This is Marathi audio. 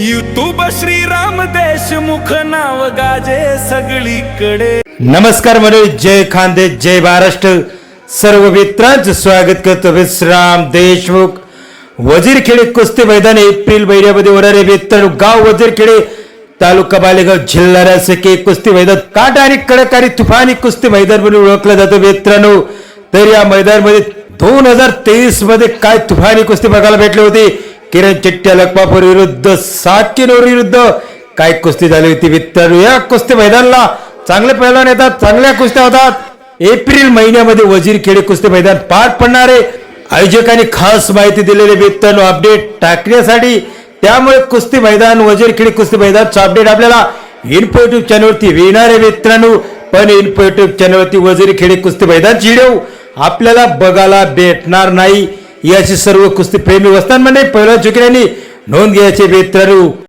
यूट्यूब श्रीराम देशमुख नाव गाजे सगळीकडे। नमस्कार मंडळी, जय खानदे, जय महाराष्ट्र। सर्व मित्रांचं स्वागत करतो विश्राम देशमुख। वजीरखेडे कुस्ती मैदान एप्रिल महिन्यामध्ये होणारे मित्रांनो, गाव वजीरखेडे, तालुका बालेगाव, जिल्हा राजकीय कुस्ती मैदान काट आणि कडक आणि तुफानी कुस्ती मैदान म्हणून ओळखलं जातं मित्रांनो। तर या मैदानामध्ये 2023 मध्ये काय तुफानी कुस्ती बघायला भेटली होती। किरण चिट्ट्या लखमापूर विरुद्ध सातकीनोर विरुद्ध काय कुस्ती झाली होती मित्रांनो। या कुस्ती मैदानाला चांगले पैलवान येतात, चांगल्या कुस्त्या होतात। एप्रिल महिन्यामध्ये वजीरखेडे कुस्ती मैदान पार पडणारे आयोजकांनी खास माहिती दिलेली मित्रांनो अपडेट टाकण्यासाठी। त्यामुळे कुस्ती मैदान वजीरखेडे कुस्ती मैदानचा अपडेट आपल्याला इन्फो युट्यूब चॅनलवरती येणार आहे मित्रांनो। पण इन्फो युट्यूब चॅनलवरती वजीरखेडे कुस्ती मैदानची व्हिडिओ आपल्याला बघायला भेटणार नाही, याची सर्व कुस्ती प्रेमी वस्तांमध्ये पहिल्या चुकीने नोंद घ्यायची मित्रांनो।